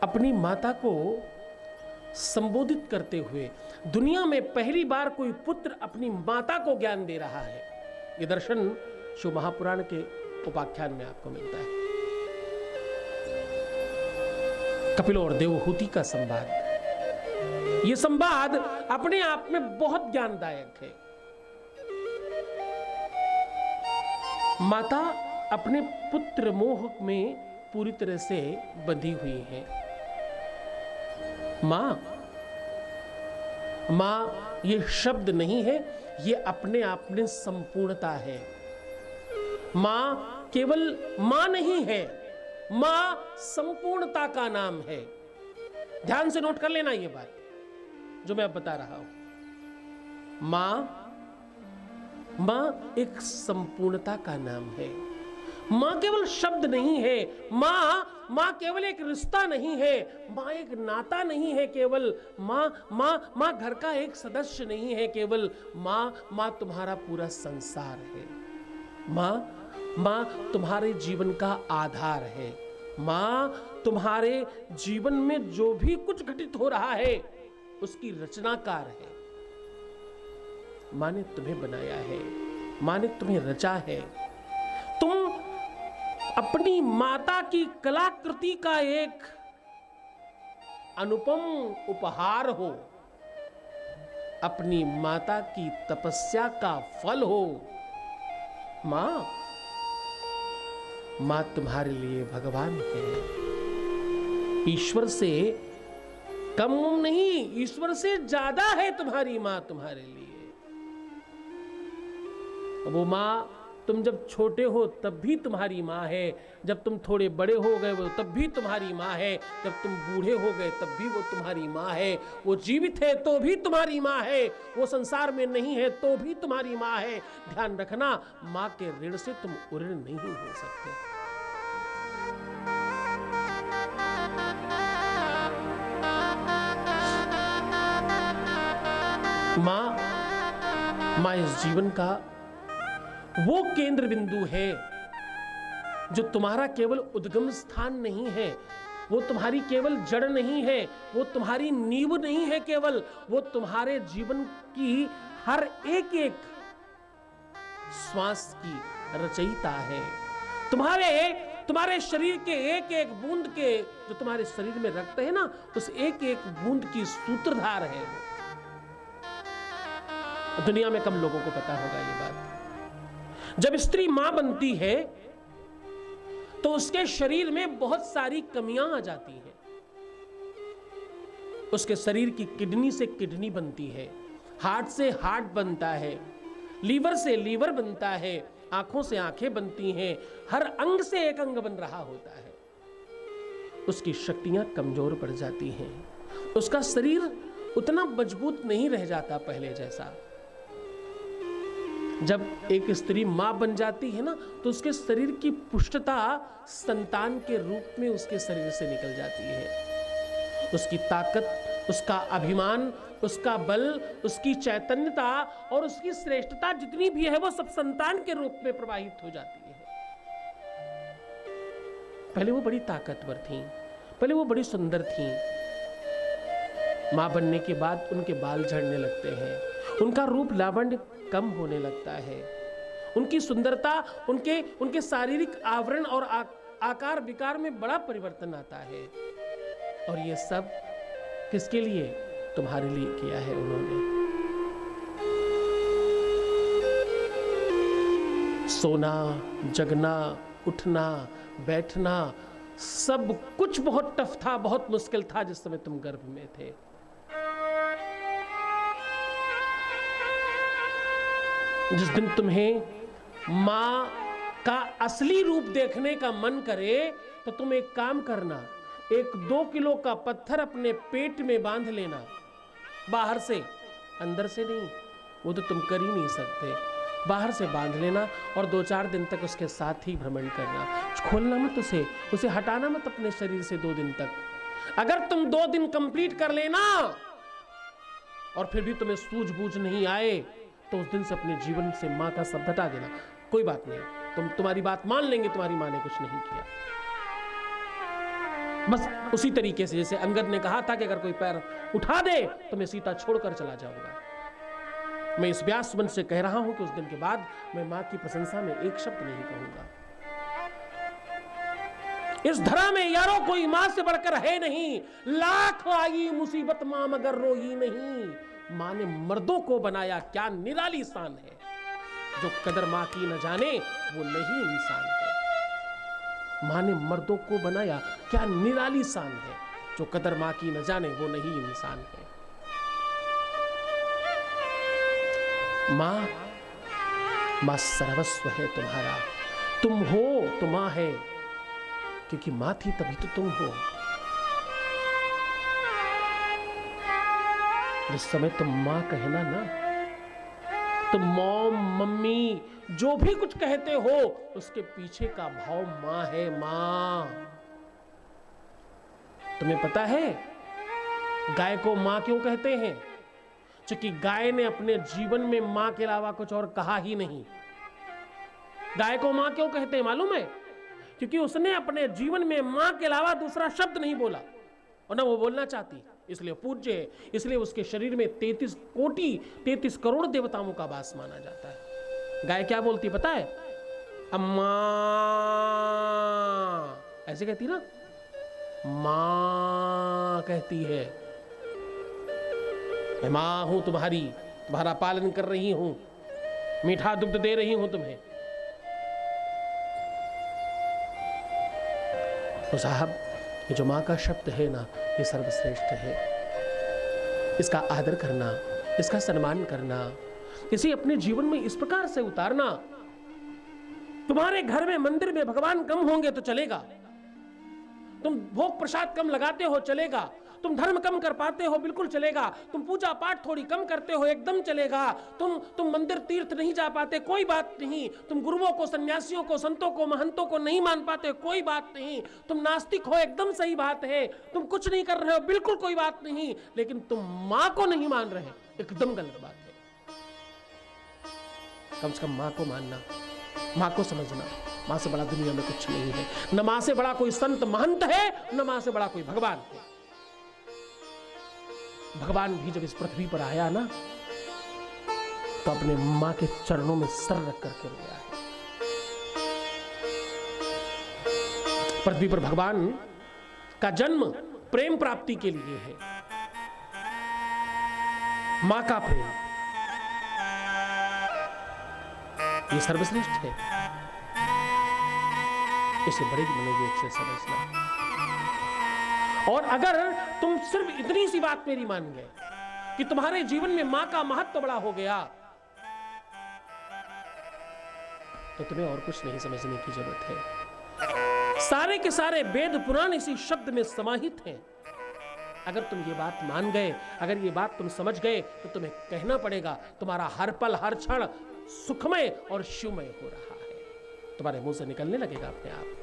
अपनी माता को संबोधित करते हुए दुनिया में पहली बार कोई पुत्र अपनी माता को ज्ञान दे रहा है। यह दर्शन शिव महापुराण के उपाख्यान में आपको मिलता है। कपिल और देवहूति का संवाद, यह संवाद अपने आप में बहुत ज्ञानदायक है। माता अपने पुत्र मोह में पूरी तरह से बंधी हुई है। मां ये शब्द नहीं है, ये अपने आप में संपूर्णता है। मां केवल मां नहीं है, मां संपूर्णता का नाम है। ध्यान से नोट कर लेना ये बात जो मैं अब बता रहा हूं। मां एक संपूर्णता का नाम है। मां केवल शब्द नहीं है, मां केवल एक रिश्ता नहीं है, मां एक नाता नहीं है केवल, मां घर का एक सदस्य नहीं है केवल, मां तुम्हारा पूरा संसार है। मां तुम्हारे जीवन का आधार है। मां तुम्हारे जीवन में जो भी कुछ घटित हो रहा है उसकी रचनाकार है। मां ने तुम्हें बनाया है, मां ने तुम्हें रचा है। तुम अपनी माता की कलाकृति का एक अनुपम उपहार हो, अपनी माता की तपस्या का फल हो। मां तुम्हारे लिए भगवान है। ईश्वर से कम नहीं, ईश्वर से ज्यादा है तुम्हारी मां तुम्हारे लिए। वो मां तुम जब छोटे हो तब भी तुम्हारी मां है, जब तुम थोड़े बड़े हो गए वो तब भी तुम्हारी मां है, जब तुम बूढ़े हो गए तब भी वो तुम्हारी मां है। वो जीवित है तो भी तुम्हारी मां है, वो संसार में नहीं है तो भी तुम्हारी मां है। ध्यान रखना, मां के ऋण से तुम उऋण नहीं हो सकते। मां इस जीवन का वो केंद्र बिंदु है जो तुम्हारा केवल उद्गम स्थान नहीं है, वो तुम्हारी केवल जड़ नहीं है, वो तुम्हारी नींव नहीं है केवल, वो तुम्हारे जीवन की हर एक एक श्वास की रचयिता है। तुम्हारे शरीर के एक एक बूंद के, जो तुम्हारे शरीर में रक्त है ना, उस एक एक बूंद की सूत्रधार है वो। दुनिया में कम लोगों को पता होगा ये बात। जब स्त्री मां बनती है तो उसके शरीर में बहुत सारी कमियां आ जाती हैं। उसके शरीर की किडनी से किडनी बनती है, हार्ट से हार्ट बनता है, लीवर से लीवर बनता है, आंखों से आंखें बनती हैं, हर अंग से एक अंग बन रहा होता है। उसकी शक्तियां कमजोर पड़ जाती हैं, उसका शरीर उतना मजबूत नहीं रह जाता पहले जैसा। जब एक स्त्री मां बन जाती है ना तो उसके शरीर की पुष्टता संतान के रूप में उसके शरीर से निकल जाती है। उसकी ताकत, उसका अभिमान, उसका बल, उसकी चैतन्यता और उसकी श्रेष्ठता जितनी भी है वो सब संतान के रूप में प्रवाहित हो जाती है। पहले वो बड़ी ताकतवर थीं, पहले वो बड़ी सुंदर थीं। मां बनने के बाद उनके बाल झड़ने लगते हैं, उनका रूप लावण्य कम होने लगता है, उनकी सुंदरता, उनके शारीरिक आवरण और आकार विकार में बड़ा परिवर्तन आता है। और ये सब किसके लिए? तुम्हारे लिए किया है उन्होंने। सोना, जगना, उठना, बैठना, सब कुछ बहुत टफ था, बहुत मुश्किल था जिस समय तुम गर्भ में थे। जिस दिन तुम्हें मां का असली रूप देखने का मन करे तो तुम एक काम करना, एक 2 किलो का पत्थर अपने पेट में बांध लेना, बाहर से, अंदर से नहीं, वो तो तुम कर ही नहीं सकते। बाहर से बांध लेना और 2-4 दिन तक उसके साथ ही भ्रमण करना, खोलना मत उसे हटाना मत अपने शरीर से 2 दिन तक। अगर तुम 2 दिन कंप्लीट कर लेना और फिर भी तुम्हें सूझबूझ नहीं आए तो उस दिन से अपने जीवन से मां का शब्द हटा देना। कोई बात नहीं, तुम्हारी बात मान लेंगे, तुम्हारी मां ने कुछ नहीं किया। बस उसी तरीके से जैसे अंगद ने कहा था कि अगर कोई पैर उठा दे तो मैं सीता छोड़कर चला जाऊंगा। मैं इस व्यास मन से कह रहा हूं कि उस दिन के बाद मैं मां की प्रशंसा में एक शब्द नहीं कहूंगा। इस धरा में यारों कोई मां से बढ़कर है नहीं, लाख आई मुसीबत मां मगर रोई नहीं। मां ने मर्दों को बनाया क्या निराली शान है, जो कदर मां की न जाने वो नहीं इंसान है। मां ने मर्दों को बनाया क्या निराली शान है, जो कदर मां की न जाने वो नहीं इंसान है। मां सर्वस्व है तुम्हारा, तुम हो तो मां है, क्योंकि मां थी तभी तो तुम हो। जिस समय तुम मां कहना ना, तुम मॉम मम्मी जो भी कुछ कहते हो उसके पीछे का भाव मां है। मां, तुम्हें पता है गाय को मां क्यों कहते हैं? क्योंकि गाय ने अपने जीवन में मां के अलावा कुछ और कहा ही नहीं। गाय को मां क्यों कहते हैं मालूम है? क्योंकि उसने अपने जीवन में मां के अलावा दूसरा शब्द नहीं बोला और ना वो बोलना चाहती, इसलिए पूज्य है। इसलिए उसके शरीर में 33 करोड़ देवताओं का वास माना जाता है। गाय क्या बोलती पता है? अम्मा, ऐसे कहती ना, मां कहती है। मैं मां हूं तुम्हारी, तुम्हारा पालन कर रही हूं, मीठा दुग्ध दे रही हूं तुम्हें। तो साहब, ये जो मां का शब्द है ना, ये सर्वश्रेष्ठ है। इसका आदर करना, इसका सम्मान करना, इसे अपने जीवन में इस प्रकार से उतारना। तुम्हारे घर में मंदिर में भगवान कम होंगे तो चलेगा, तुम भोग प्रसाद कम लगाते हो चलेगा, तुम धर्म कम कर पाते हो बिल्कुल चलेगा, तुम पूजा पाठ थोड़ी कम करते हो एकदम चलेगा, तुम मंदिर तीर्थ नहीं जा पाते कोई बात नहीं, तुम गुरुओं को, सन्यासियों को, संतों को, महंतों को नहीं मान पाते कोई बात नहीं, तुम नास्तिक हो एकदम सही बात है, तुम कुछ नहीं कर रहे हो बिल्कुल कोई बात नहीं, लेकिन तुम मां को नहीं मान रहे एकदम गलत बात है। कम से कम मां को मानना, मां को समझना। मां से बड़ा दुनिया में कुछ नहीं है, न मां से बड़ा कोई संत महंत है, न मां से बड़ा कोई भगवान है। भगवान भी जब इस पृथ्वी पर आया ना, तो अपने मां के चरणों में सर रख करके रोया है। पृथ्वी पर भगवान का जन्म प्रेम प्राप्ति के लिए है। मां का प्रेम ये सर्वश्रेष्ठ है, इसे बड़े मनोयोग से समझना। और अगर तुम सिर्फ इतनी सी बात मेरी मान गए कि तुम्हारे जीवन में मां का महत्व बड़ा हो गया, तो तुम्हें और कुछ नहीं समझने की जरूरत है। सारे के सारे वेद पुराण इसी शब्द में समाहित हैं। अगर तुम ये बात मान गए, अगर ये बात तुम समझ गए, तो तुम्हें कहना पड़ेगा तुम्हारा हर पल हर क्षण सुखमय और शिवमय हो रहा है। तुम्हारे मुंह से निकलने लगेगा अपने आप।